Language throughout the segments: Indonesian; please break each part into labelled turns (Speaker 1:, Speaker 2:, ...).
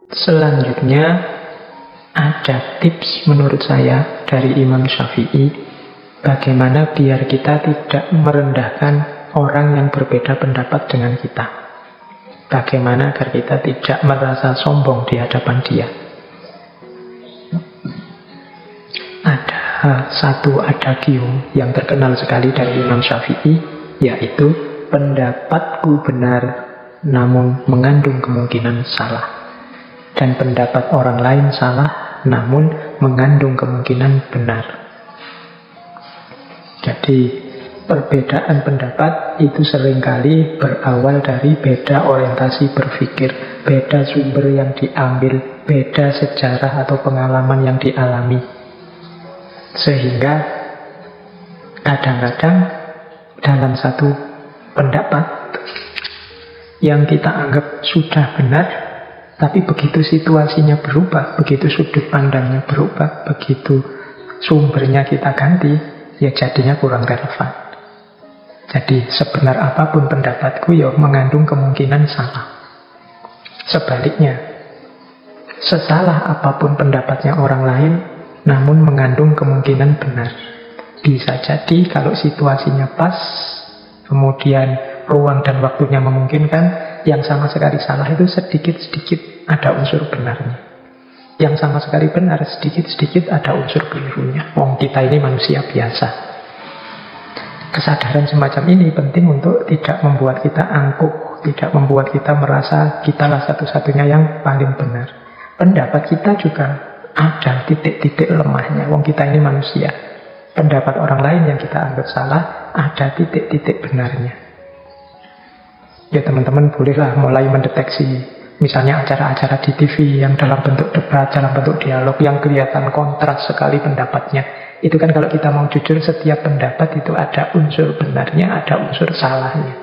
Speaker 1: Selanjutnya ada tips menurut saya dari Imam Syafi'i, bagaimana biar kita tidak merendahkan orang yang berbeda pendapat dengan kita. Bagaimana agar kita tidak merasa sombong di hadapan dia. Ada satu adagium yang terkenal sekali dari Imam Syafi'i, yaitu pendapatku benar namun mengandung kemungkinan salah. Dan pendapat orang lain salah, namun mengandung kemungkinan benar. Jadi, perbedaan pendapat itu seringkali berawal dari beda orientasi berpikir, beda sumber yang diambil, beda sejarah atau pengalaman yang dialami. Sehingga, kadang-kadang dalam satu pendapat yang kita anggap sudah benar, tapi begitu situasinya berubah, begitu sudut pandangnya berubah, begitu sumbernya kita ganti, ya jadinya kurang relevan. Jadi sebenar apapun pendapatku, ya mengandung kemungkinan salah. Sebaliknya, sesalah apapun pendapatnya orang lain, namun mengandung kemungkinan benar. Bisa jadi kalau situasinya pas, kemudian ruang dan waktunya memungkinkan, yang sama sekali salah itu sedikit-sedikit ada unsur benarnya. Yang sama sekali benar, sedikit-sedikit ada unsur kelirunya. Wong kita ini manusia biasa. Kesadaran semacam ini penting untuk tidak membuat kita angkuh, tidak membuat kita merasa kitalah satu-satunya yang paling benar. Pendapat kita juga ada titik-titik lemahnya. Wong kita ini manusia. Pendapat orang lain yang kita anggap salah, ada titik-titik benarnya. Ya teman-teman bolehlah mulai mendeteksi misalnya acara-acara di TV yang dalam bentuk debat, dalam bentuk dialog yang kelihatan kontras sekali pendapatnya. Itu kan kalau kita mau jujur, setiap pendapat itu ada unsur benarnya, ada unsur salahnya.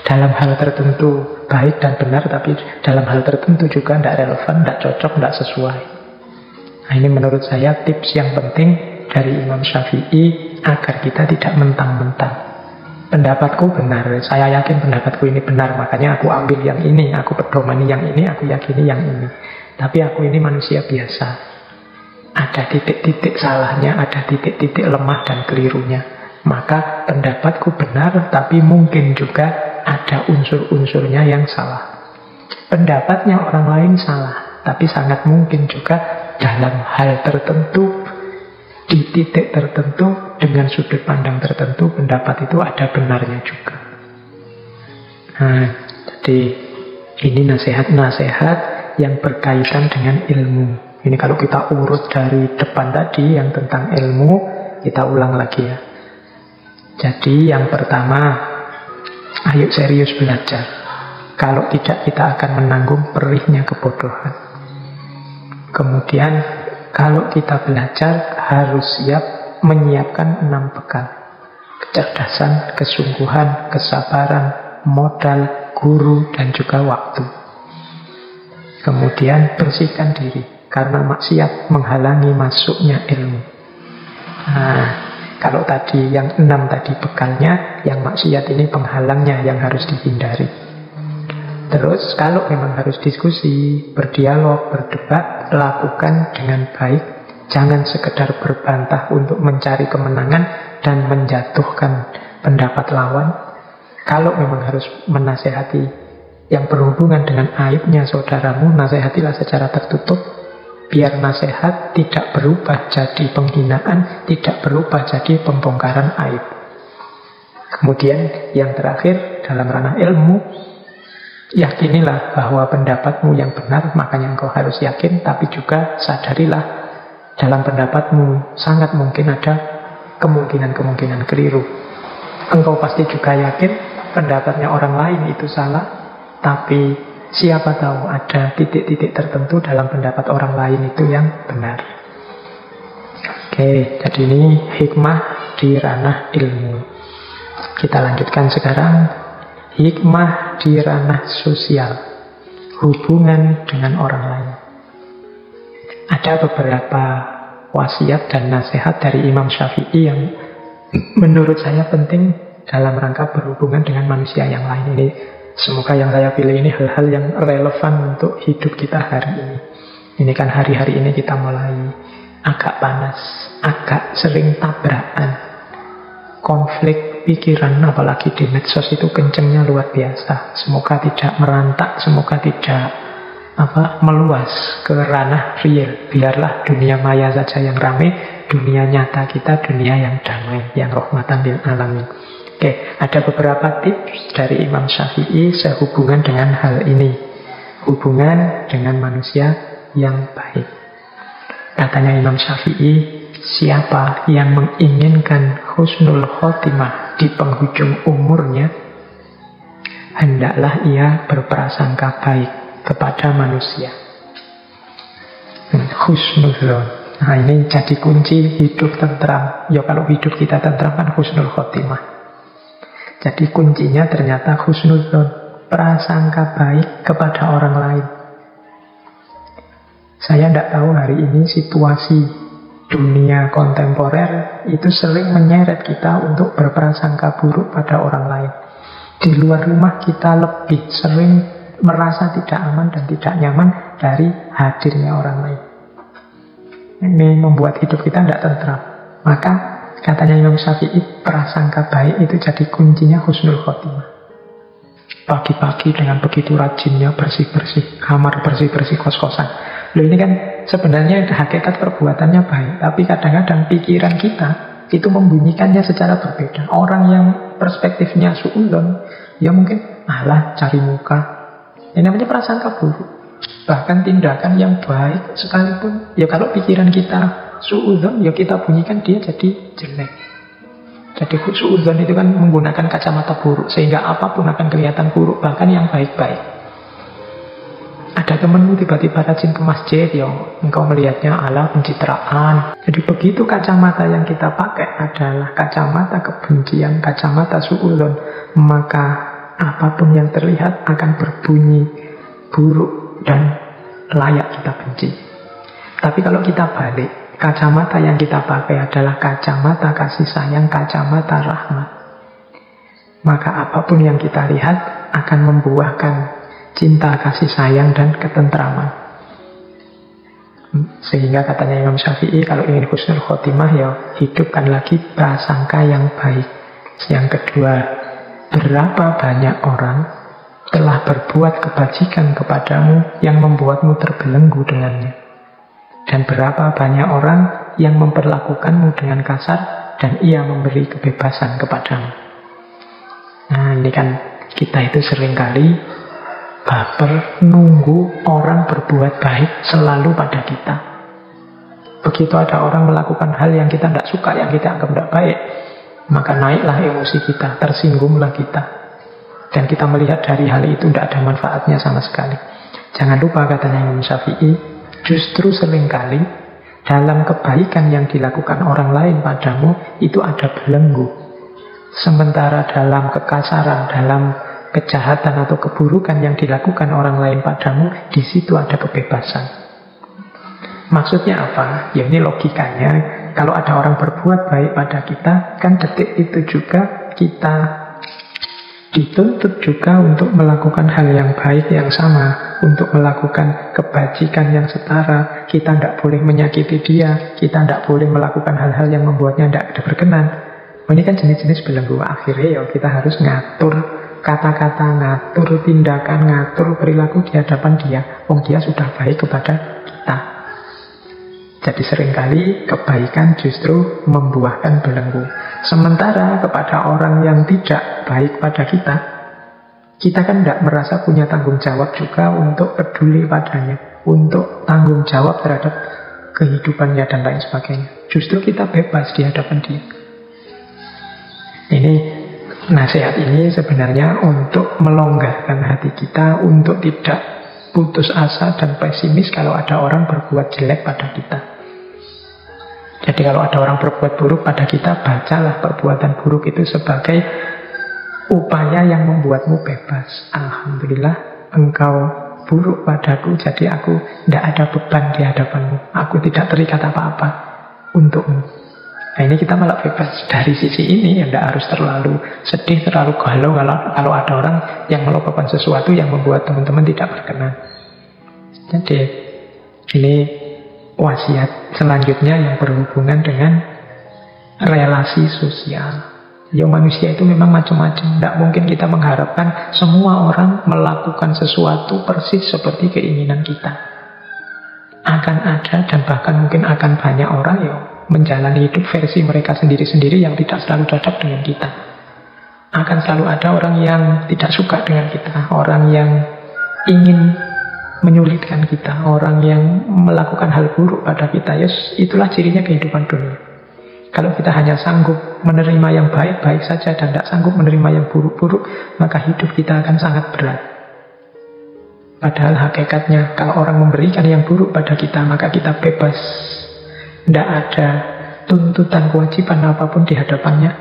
Speaker 1: Dalam hal tertentu baik dan benar, tapi dalam hal tertentu juga tidak relevan, tidak cocok, tidak sesuai. Nah, ini menurut saya tips yang penting dari Imam Syafi'i agar kita tidak mentang-mentang. Pendapatku benar, saya yakin pendapatku ini benar, makanya aku ambil yang ini, aku pedomani yang ini, aku yakini yang ini. Tapi aku ini manusia biasa. Ada titik-titik salahnya, ada titik-titik lemah dan kelirunya. Maka pendapatku benar, tapi mungkin juga ada unsur-unsurnya yang salah. Pendapatnya orang lain salah, tapi sangat mungkin juga dalam hal tertentu, di titik tertentu, dengan sudut pandang tertentu, pendapat itu ada benarnya juga. Nah, jadi ini nasihat-nasihat yang berkaitan dengan ilmu. Ini kalau kita urut dari depan tadi yang tentang ilmu, kita ulang lagi ya. Jadi yang pertama, ayo serius belajar. Kalau tidak, kita akan menanggung perihnya kebodohan. Kemudian kalau kita belajar, harus siap menyiapkan 6 bekal. Kecerdasan, kesungguhan, kesabaran, modal, guru, dan juga waktu. Kemudian bersihkan diri, karena maksiat menghalangi masuknya ilmu. Nah, kalau tadi yang 6 tadi bekalnya, yang maksiat ini penghalangnya yang harus dihindari. Terus kalau memang harus diskusi, berdialog, berdebat, lakukan dengan baik. Jangan sekedar berbantah untuk mencari kemenangan dan menjatuhkan pendapat lawan. Kalau memang harus menasehati yang berhubungan dengan aibnya saudaramu, nasihatilah secara tertutup. Biar nasihat tidak berubah jadi penghinaan, tidak berubah jadi pembongkaran aib. Kemudian yang terakhir dalam ranah ilmu, yakinilah bahwa pendapatmu yang benar, makanya engkau harus yakin, tapi juga sadarilah dalam pendapatmu sangat mungkin ada kemungkinan-kemungkinan keliru. Engkau pasti juga yakin pendapatnya orang lain itu salah, tapi siapa tahu ada titik-titik tertentu dalam pendapat orang lain itu yang benar. Oke, jadi ini hikmah di ranah ilmu. Kita lanjutkan sekarang. Hikmah di ranah sosial, hubungan dengan orang lain. Ada beberapa wasiat dan nasihat dari Imam Syafi'i yang menurut saya penting dalam rangka berhubungan dengan manusia yang lain. Ini Semoga yang saya pilih ini hal-hal yang relevan untuk hidup kita hari ini. Ini kan hari-hari ini kita mulai agak panas, agak sering tabrakan, konflik pikiran, apalagi di medsos itu kencengnya luar biasa. Semoga tidak merantak, semoga tidak meluas ke ranah real. Biarlah dunia maya saja yang ramai, dunia nyata kita dunia yang damai, yang rahmatan lil alamin. Oke, ada beberapa tips dari Imam Syafi'i sehubungan dengan hal ini, hubungan dengan manusia yang baik. Katanya Imam Syafi'i, siapa yang menginginkan husnul khotimah di penghujung umurnya, hendaklah ia berprasangka baik kepada manusia. Husnul. Nah, ini jadi kunci hidup tentram. Ya kalau hidup kita tentram kan husnul khotimah. Jadi kuncinya ternyata husnuzon, prasangka baik kepada orang lain. Saya tidak tahu hari ini situasi dunia kontemporer itu sering menyeret kita untuk berprasangka buruk pada orang lain. Di luar rumah kita lebih sering merasa tidak aman dan tidak nyaman dari hadirnya orang lain. Ini membuat hidup kita tidak tentram. Maka katanya Imam Syafi'i, prasangka baik itu jadi kuncinya husnul khotimah. Pagi-pagi dengan begitu rajinnya bersih-bersih kamar, bersih-bersih kos-kosan. Loh, ini kan sebenarnya hakikat perbuatannya baik, tapi kadang-kadang pikiran kita itu membunyikannya secara berbeda. Orang yang perspektifnya suudzon, ya mungkin alah cari muka. Ini namanya prasangka buruk. Bahkan tindakan yang baik sekalipun, ya kalau pikiran kita suudzon, ya kita bunyikan dia jadi jelek. Jadi suudzon itu kan menggunakan kacamata buruk, sehingga apapun akan kelihatan buruk, bahkan yang baik-baik. Ada temenmu tiba-tiba rajin ke masjid, ya engkau melihatnya ala pencitraan. Jadi begitu kacamata yang kita pakai adalah kacamata kebencian, kacamata suudzon, maka apapun yang terlihat akan berbunyi buruk dan layak kita benci. Tapi kalau kita balik, kacamata yang kita pakai adalah kacamata kasih sayang, kacamata rahmat, maka apapun yang kita lihat akan membuahkan cinta, kasih sayang, dan ketentraman. Sehingga katanya Imam Syafi'i, kalau ingin husnul khotimah, ya hidupkan lagi prasangka yang baik. Yang kedua, berapa banyak orang telah berbuat kebajikan kepadamu yang membuatmu terbelenggu dengannya. Dan berapa banyak orang yang memperlakukanmu dengan kasar dan ia memberi kebebasan kepadamu. Nah, ini kan kita itu seringkali baper nunggu orang berbuat baik selalu pada kita. Begitu ada orang melakukan hal yang kita tidak suka, yang kita anggap tidak baik, maka naiklah emosi kita, tersinggunglah kita. Dan kita melihat dari hal itu tidak ada manfaatnya sama sekali. Jangan lupa katanya Imam Syafi'i, justru seringkali dalam kebaikan yang dilakukan orang lain padamu itu ada belenggu. Sementara dalam kekasaran, dalam kejahatan atau keburukan yang dilakukan orang lain padamu, di situ ada kebebasan. Maksudnya apa? Ya ini logikanya, kalau ada orang berbuat baik pada kita, kan detik itu juga kita dituntut juga untuk melakukan hal yang baik yang sama, untuk melakukan kebajikan yang setara. Kita tidak boleh menyakiti dia, kita tidak boleh melakukan hal-hal yang membuatnya tidak berkenan. Ini kan jenis-jenis belenggu. Akhirnya ya kita harus ngatur kata-kata, ngatur tindakan, ngatur perilaku di hadapan dia. Dia sudah baik kepada kita. Jadi seringkali kebaikan justru membuahkan belenggu. Sementara kepada orang yang tidak baik pada kita, kita kan tidak merasa punya tanggung jawab juga untuk peduli padanya, untuk tanggung jawab terhadap kehidupannya dan lain sebagainya. Justru kita bebas di hadapan dia. Ini nasihat ini sebenarnya untuk melonggarkan hati kita, untuk tidak putus asa dan pesimis kalau ada orang berbuat jelek pada kita. Jadi kalau ada orang berbuat buruk pada kita, bacalah perbuatan buruk itu sebagai upaya yang membuatmu bebas. Alhamdulillah engkau buruk padaku, jadi aku tidak ada beban di hadapanmu. Aku tidak terikat apa-apa untukmu. Nah, ini kita malah bebas dari sisi ini, ya tidak harus terlalu sedih, terlalu galau kalau ada orang yang melakukan sesuatu yang membuat teman-teman tidak berkenan. Jadi ini wasiat selanjutnya yang berhubungan dengan relasi sosial. Ya, manusia itu memang macam-macam. Tidak mungkin kita mengharapkan semua orang melakukan sesuatu persis seperti keinginan kita. Akan ada dan bahkan mungkin akan banyak orang yang menjalani hidup versi mereka sendiri-sendiri yang tidak selalu cocok dengan kita. Akan selalu ada orang yang tidak suka dengan kita, orang yang ingin menyulitkan kita, orang yang melakukan hal buruk pada kita. Yes, itulah cirinya kehidupan dunia. Kalau kita hanya sanggup menerima yang baik-baik saja dan tidak sanggup menerima yang buruk-buruk, maka hidup kita akan sangat berat. Padahal hakikatnya kalau orang memberikan yang buruk pada kita, maka kita bebas. Tidak ada tuntutan kewajiban apapun di hadapannya.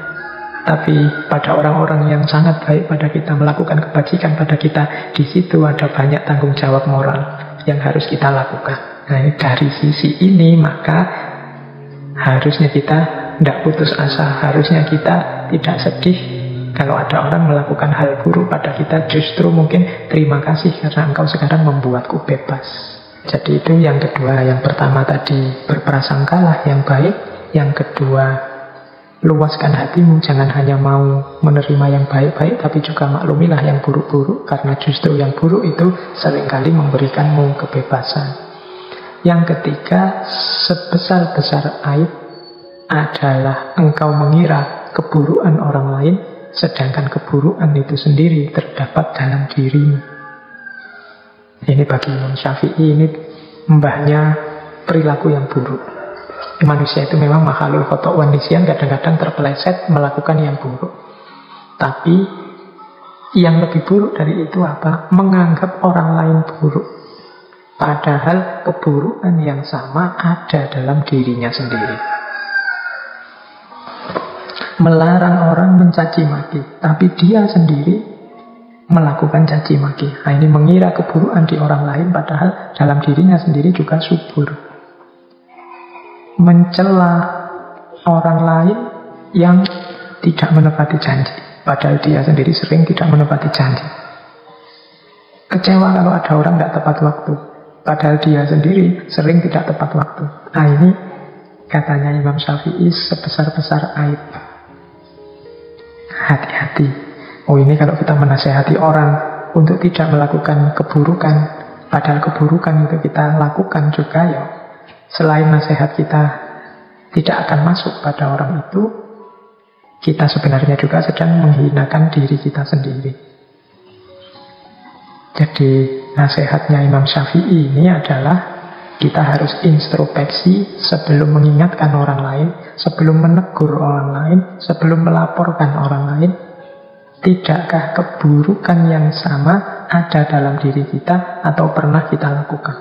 Speaker 1: Tapi pada orang-orang yang sangat baik pada kita, melakukan kebajikan pada kita, di situ ada banyak tanggung jawab moral yang harus kita lakukan. Nah, dari sisi ini maka harusnya kita tidak putus asa. Harusnya kita tidak sedih kalau ada orang melakukan hal buruk pada kita. Justru mungkin terima kasih karena engkau sekarang membuatku bebas. Jadi itu yang kedua. Yang pertama tadi berprasangkalah yang baik. Yang kedua, luaskan hatimu. Jangan hanya mau menerima yang baik-baik, tapi juga maklumilah yang buruk-buruk. Karena justru yang buruk itu seringkali memberikanmu kebebasan. Yang ketiga, sebesar-besar aib adalah engkau mengira keburukan orang lain, sedangkan keburukan itu sendiri terdapat dalam dirimu. Ini bagi Imam Syafi'i, ini mbahnya perilaku yang buruk. Manusia itu memang makhluk khotok wan nisyan, kadang-kadang terpeleset melakukan yang buruk. Tapi yang lebih buruk dari itu apa? Menganggap orang lain buruk. Padahal keburukan yang sama ada dalam dirinya sendiri. Melarang orang mencaci maki, tapi dia sendiri melakukan caci maki. Nah, ini mengira keburukan di orang lain, padahal dalam dirinya sendiri juga subur. Mencela orang lain yang tidak menepati janji, padahal dia sendiri sering tidak menepati janji. Kecewa kalau ada orang tidak tepat waktu, padahal dia sendiri sering tidak tepat waktu. Nah, ini katanya Imam Syafi'i sebesar-besar aib. Hati-hati. Oh, ini kalau kita menasehati orang untuk tidak melakukan keburukan, padahal keburukan itu kita lakukan juga, ya. Selain nasihat kita tidak akan masuk pada orang itu, kita sebenarnya juga sedang menghinakan diri kita sendiri. Jadi nasihatnya Imam Syafi'i ini adalah kita harus introspeksi sebelum mengingatkan orang lain, sebelum menegur orang lain, sebelum melaporkan orang lain. Tidakkah keburukan yang sama ada dalam diri kita atau pernah kita lakukan?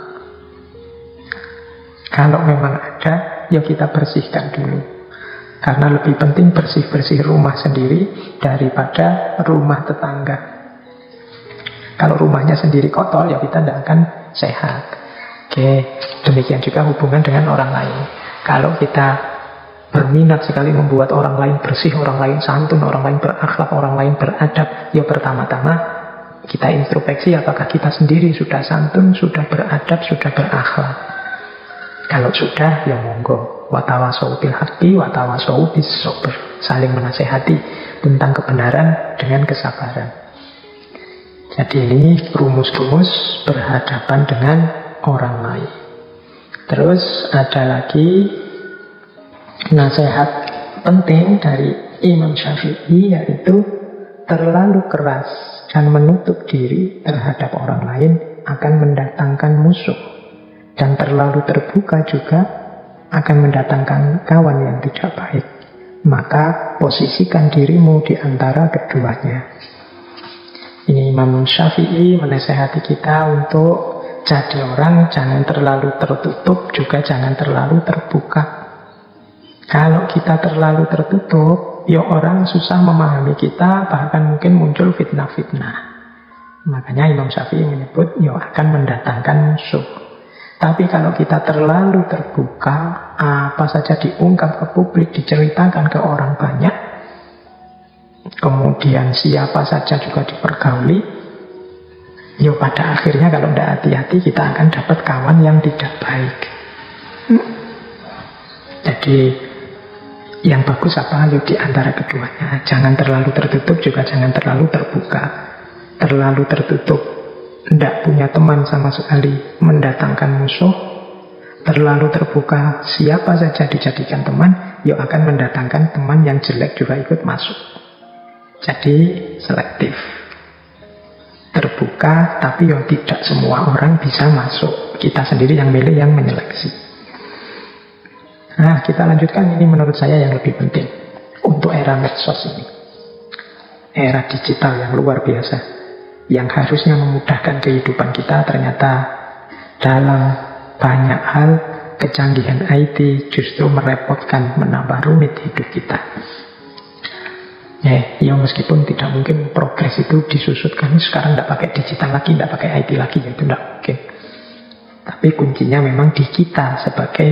Speaker 1: Kalau memang ada, ya kita bersihkan dulu. Karena lebih penting bersih-bersih rumah sendiri daripada rumah tetangga. Kalau rumahnya sendiri kotor, ya kita tidak akan sehat. Oke, demikian juga hubungan dengan orang lain. Kalau kita berminat sekali membuat orang lain bersih, orang lain santun, orang lain berakhlak, orang lain beradab, ya pertama-tama kita introspeksi apakah kita sendiri sudah santun, sudah beradab, sudah berakhlak. Kalau sudah, ya monggo. Watawasau bil haqqi, watawasau bis sabr. Saling menasehati tentang kebenaran dengan kesabaran. Jadi ini rumus-rumus berhadapan dengan orang lain. Terus ada lagi nasihat penting dari Imam Syafi'i, yaitu terlalu keras dan menutup diri terhadap orang lain akan mendatangkan musuh, dan terlalu terbuka juga akan mendatangkan kawan yang tidak baik. Maka posisikan dirimu di antara keduanya. Ini Imam Syafi'i menasihati kita untuk jadi orang jangan terlalu tertutup, juga jangan terlalu terbuka. Kalau kita terlalu tertutup, ya orang susah memahami kita, bahkan mungkin muncul fitnah-fitnah. Makanya Imam Syafi'i menyebut, ya akan mendatangkan musuh. Tapi kalau kita terlalu terbuka, apa saja diungkap ke publik, diceritakan ke orang banyak, kemudian siapa saja juga dipergauli, ya pada akhirnya kalau tidak hati-hati kita akan dapat kawan yang tidak baik. Jadi yang bagus apa? Yuk di antara keduanya. Jangan terlalu tertutup, juga jangan terlalu terbuka. Terlalu tertutup, tidak punya teman sama sekali, mendatangkan musuh. Terlalu terbuka, siapa saja dijadikan teman, yuk akan mendatangkan teman yang jelek juga ikut masuk. Jadi selektif. Terbuka, tapi ya tidak semua orang bisa masuk. Kita sendiri yang milih, yang menyeleksi. Nah, kita lanjutkan. Ini menurut saya yang lebih penting untuk era medsos ini. Era digital yang luar biasa, yang harusnya memudahkan kehidupan kita, ternyata dalam banyak hal kecanggihan IT justru merepotkan, menambah rumit hidup kita. Ya meskipun tidak mungkin progres itu disusutkan. Sekarang tidak pakai digital lagi, tidak pakai IT lagi, itu tidak mungkin. Tapi kuncinya memang di kita sebagai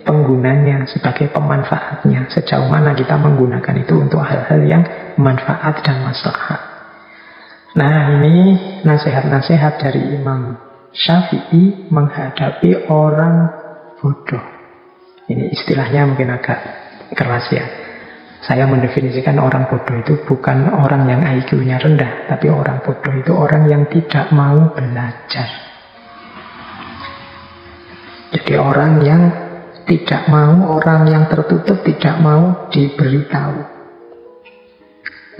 Speaker 1: penggunanya, sebagai pemanfaatnya. Sejauh mana kita menggunakan itu untuk hal-hal yang manfaat dan maslahat. Nah, ini nasihat-nasihat dari Imam Syafi'i menghadapi orang bodoh. Ini istilahnya mungkin agak keras ya. Saya mendefinisikan orang bodoh itu bukan orang yang IQ-nya rendah, tapi orang bodoh itu orang yang tidak mau belajar. Jadi orang yang tidak mau, orang yang tertutup, tidak mau diberitahu.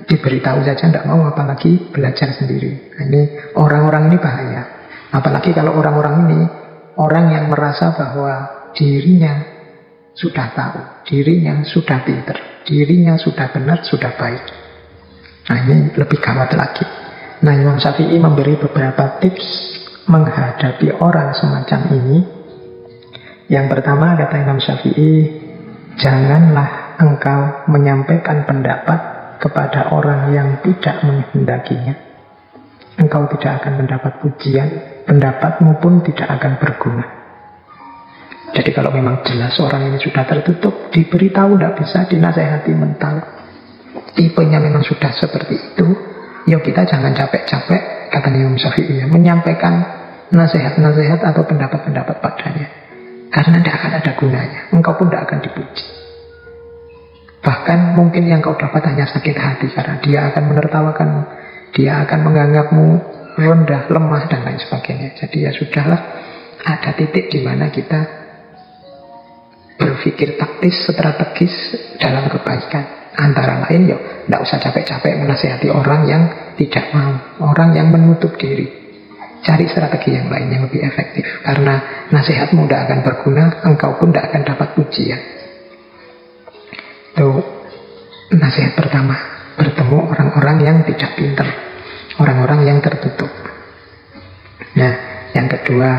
Speaker 1: Diberitahu saja tidak mau, apalagi belajar sendiri. Nah, ini orang-orang ini bahaya. Apalagi kalau orang-orang ini orang yang merasa bahwa dirinya sudah tahu, dirinya sudah pinter, dirinya sudah benar, sudah baik. Nah, ini lebih gawat lagi. Nah, Imam Syafi'i memberi beberapa tips menghadapi orang semacam ini. Yang pertama, kata Imam Syafi'i, janganlah engkau menyampaikan pendapat kepada orang yang tidak menghendakinya. Engkau tidak akan mendapat pujian, pendapatmu pun tidak akan berguna. Jadi kalau memang jelas orang ini sudah tertutup, diberitahu tidak bisa, dinasehati mental, tipenya memang sudah seperti itu, ya kita jangan capek-capek, kata Imam Syafi'i, menyampaikan nasihat-nasihat atau pendapat-pendapat padanya. Karena tidak akan ada gunanya. Engkau pun tidak akan dipuji. Bahkan mungkin yang kau dapat hanya sakit hati, karena dia akan menertawakanmu, dia akan menganggapmu rendah, lemah, dan lain sebagainya. Jadi ya sudahlah, ada titik di mana kita berpikir taktis, strategis dalam kebaikan. Antara lain, tidak usah capek-capek menasihati orang yang tidak mau, orang yang menutup diri. Cari strategi yang lain yang lebih efektif. Karena nasihatmu tidak akan berguna, engkau pun tidak akan dapat pujian. Itu nasihat pertama. Bertemu orang-orang yang tidak pintar, orang-orang yang tertutup. Nah, yang kedua,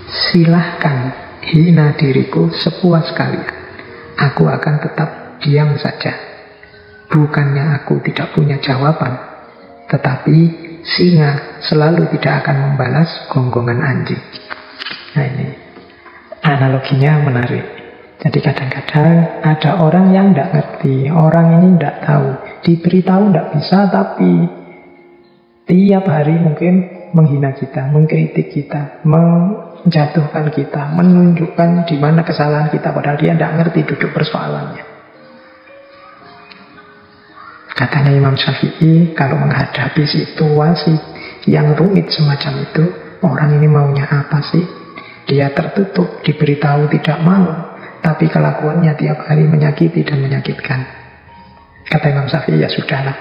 Speaker 1: silahkan hina diriku sepuas kalian. Aku akan tetap diam saja. Bukannya aku tidak punya jawaban, tetapi singa selalu tidak akan membalas gonggongan anjing. Nah, ini analoginya menarik. Jadi kadang-kadang ada orang yang tidak ngerti, orang ini tidak tahu, diberitahu tidak bisa, tapi tiap hari mungkin menghina kita, mengkritik kita, menjatuhkan kita, menunjukkan di mana kesalahan kita, padahal dia tidak ngerti duduk persoalannya. Katanya Imam Syafi'i, kalau menghadapi situasi yang rumit semacam itu, orang ini maunya apa sih? Dia tertutup, diberitahu tidak mau, tapi kelakuannya tiap hari menyakiti dan menyakitkan. Kata Imam Syafi'i, ya sudahlah,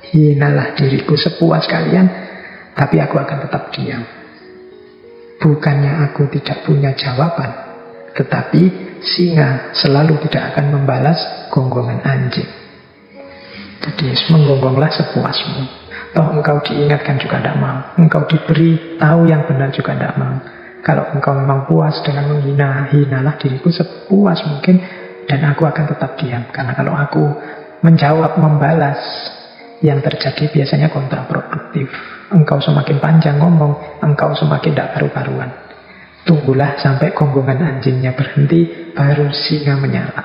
Speaker 1: hinalah diriku sepuas kalian, tapi aku akan tetap diam. Bukannya aku tidak punya jawaban, tetapi singa selalu tidak akan membalas gonggongan anjing. Jadi menggonggonglah sepuasmu. Toh engkau diingatkan juga tidak mau, engkau diberi tahu yang benar juga tidak mau. Kalau engkau memang puas dengan menghina, hinalah diriku sepuas mungkin, dan aku akan tetap diam. Karena kalau aku menjawab, membalas, yang terjadi biasanya kontraproduktif. Engkau semakin panjang ngomong, engkau semakin tidak karu-karuan. Tunggulah sampai gonggongan anjingnya berhenti, baru singa menyala.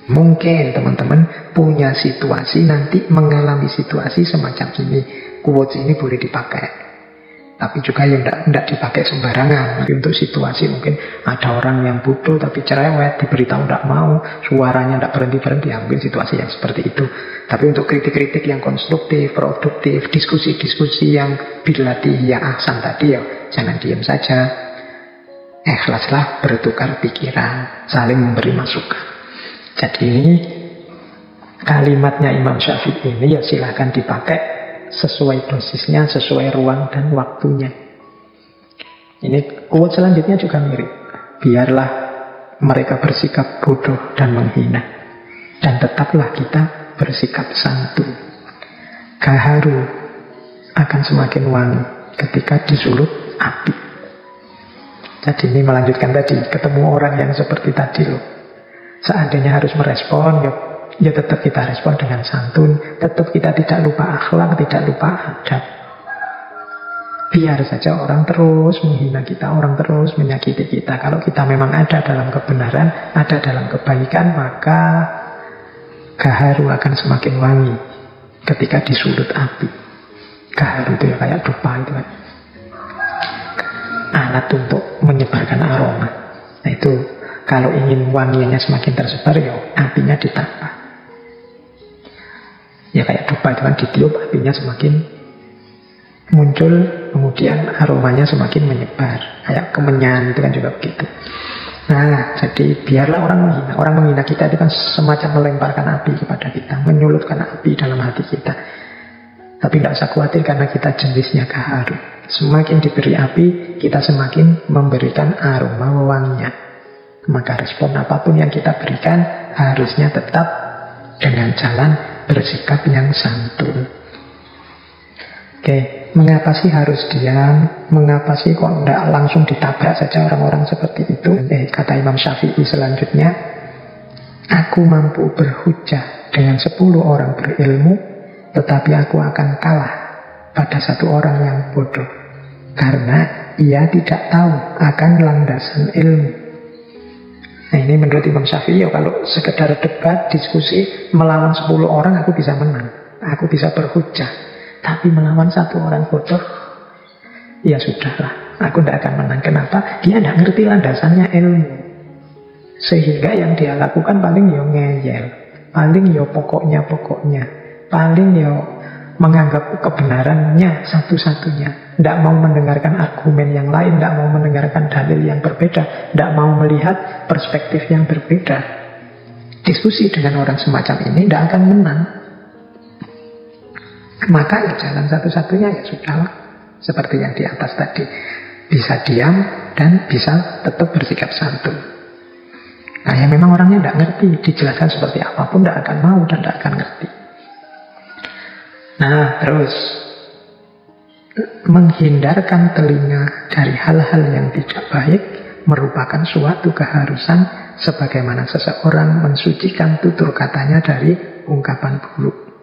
Speaker 1: Mungkin teman-teman punya situasi, nanti mengalami situasi semacam ini. Quotes ini boleh dipakai, tapi juga ya tidak dipakai sembarangan. Untuk situasi mungkin ada orang yang butuh tapi cerewet, diberitahu tidak mau, suaranya tidak berhenti-berhenti, mungkin situasi yang seperti itu. Tapi untuk kritik-kritik yang konstruktif, produktif, diskusi-diskusi yang bilati ya ahsan tadi, ya jangan diam saja. Ikhlaslah bertukar pikiran, saling memberi masukan. Jadi kalimatnya Imam Syafi'i ini ya silahkan dipakai sesuai dosisnya, sesuai ruang dan waktunya. Ini quote selanjutnya juga mirip. Biarlah mereka bersikap bodoh dan menghina, dan tetaplah kita bersikap santun. Gaharu akan semakin wangi ketika disulut api. Jadi ini melanjutkan tadi, ketemu orang yang seperti tadi loh. Seandainya harus merespon, ya tetap kita respon dengan santun, tetap kita tidak lupa akhlak, tidak lupa adab. Biar saja orang terus menghina kita, orang terus menyakiti kita. Kalau kita memang ada dalam kebenaran, ada dalam kebaikan, maka gaharu akan semakin wangi ketika disulut api. Gaharu itu ya kayak dupa itu kan, alat untuk menyebarkan aroma. Nah itu, kalau ingin wangiannya semakin tersebar, ya apinya ditambah. Ya kayak dupa itu kan, ditiup apinya semakin muncul, kemudian aromanya semakin menyebar. Kayak kemenyan itu kan juga begitu. Nah, jadi biarlah orang menghina. Orang menghina kita itu kan semacam melemparkan api kepada kita, menyulutkan api dalam hati kita. Tapi tidak usah khawatir karena kita jenisnya gaharu. Semakin diberi api, kita semakin memberikan aroma wewangian. Maka respon apapun yang kita berikan harusnya tetap dengan jalan bersikap yang santun. Oke, mengapa sih harus diam? Mengapa sih kok tidak langsung ditabrak saja orang-orang seperti itu? Kata Imam Syafi'i selanjutnya, aku mampu berhujjah dengan 10 orang berilmu, tetapi aku akan kalah pada 1 orang yang bodoh, karena ia tidak tahu akan landasan ilmu. Nah ini menurut Imam Syafi'i, ya kalau sekedar debat, diskusi, melawan 10 orang aku bisa menang, aku bisa berhujjah. Tapi melawan 1 orang bodoh, ya sudahlah, aku tidak akan menang. Kenapa? Dia tidak ngerti landasannya ilmu. Sehingga yang dia lakukan paling ya ngeyel, paling ya pokoknya, paling ya menganggap kebenarannya satu-satunya. Tidak mau mendengarkan argumen yang lain, tidak mau mendengarkan dalil yang berbeda, tidak mau melihat perspektif yang berbeda. Diskusi dengan orang semacam ini tidak akan menang. Maka ya jalan satu-satunya ya sudahlah, seperti yang di atas tadi, bisa diam dan bisa tetap bersikap santun. Nah ya memang orangnya tidak ngerti, dijelaskan seperti apapun tidak akan mau dan tidak akan ngerti. Nah terus, menghindarkan telinga dari hal-hal yang tidak baik merupakan suatu keharusan, sebagaimana seseorang mensucikan tutur katanya dari ungkapan buruk.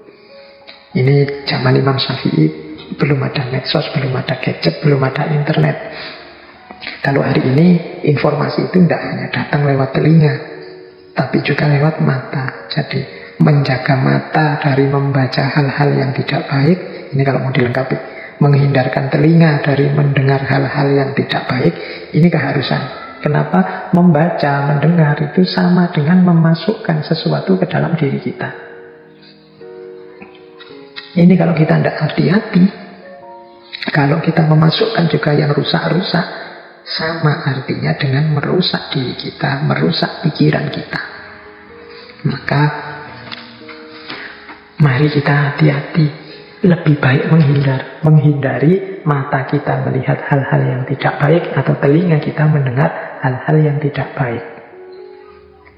Speaker 1: Ini zaman Imam Syafi'i, belum ada medsos, belum ada gadget, belum ada internet. Kalau hari ini informasi itu tidak hanya datang lewat telinga, tapi juga lewat mata. Jadi menjaga mata dari membaca hal-hal yang tidak baik, ini kalau mau dilengkapi, menghindarkan telinga dari mendengar hal-hal yang tidak baik, ini keharusan. Kenapa? Membaca, mendengar itu sama dengan memasukkan sesuatu ke dalam diri kita. Ini kalau kita tidak hati-hati, kalau kita memasukkan juga yang rusak-rusak, sama artinya dengan merusak diri kita, merusak pikiran kita. Maka mari kita hati-hati. Lebih baik menghindari mata kita melihat hal-hal yang tidak baik, atau telinga kita mendengar hal-hal yang tidak baik.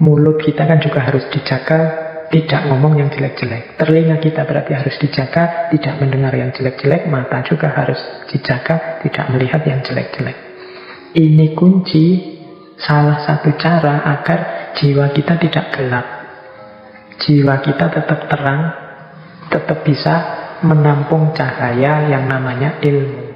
Speaker 1: Mulut kita kan juga harus dijaga, tidak ngomong yang jelek-jelek. Telinga kita berarti harus dijaga, tidak mendengar yang jelek-jelek. Mata juga harus dijaga, tidak melihat yang jelek-jelek. Ini kunci, salah satu cara agar jiwa kita tidak gelap, jiwa kita tetap terang, tetap bisa menampung cahaya yang namanya ilmu.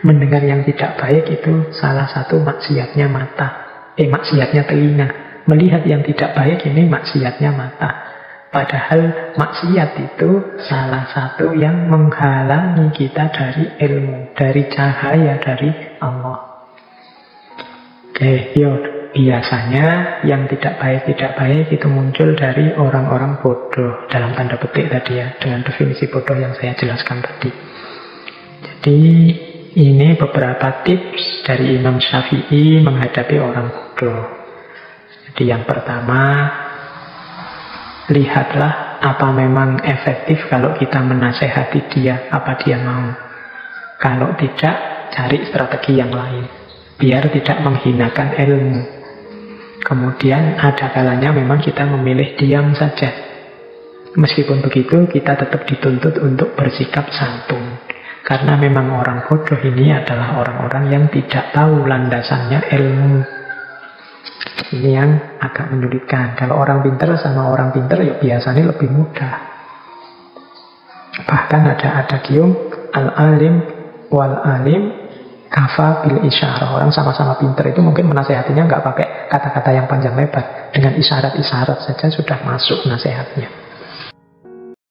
Speaker 1: Mendengar yang tidak baik itu salah satu maksiatnya mata. Maksiatnya telinga. Melihat yang tidak baik ini maksiatnya mata. Padahal maksiat itu salah satu yang menghalangi kita dari ilmu, dari cahaya dari Allah. Biasanya yang tidak baik itu muncul dari orang-orang bodoh, dalam tanda petik tadi ya, dengan definisi bodoh yang saya jelaskan tadi. Jadi ini beberapa tips dari Imam Syafi'i menghadapi orang bodoh. Jadi yang pertama, lihatlah apa memang efektif kalau kita menasehati dia, apa dia mau. Kalau tidak, cari strategi yang lain, biar tidak menghinakan ilmu. Kemudian ada kalanya memang kita memilih diam saja. Meskipun begitu, kita tetap dituntut untuk bersikap santun. Karena memang orang bodoh ini adalah orang-orang yang tidak tahu landasannya ilmu. Ini yang agak menyulitkan. Kalau orang pintar sama orang pintar ya biasanya lebih mudah. Bahkan ada adagium al-alim wal-alim kafa bil isyarah. Orang sama-sama pintar itu mungkin menasehatinya nggak pakai kata-kata yang panjang lebar. Dengan isyarat-isyarat saja sudah masuk nasihatnya.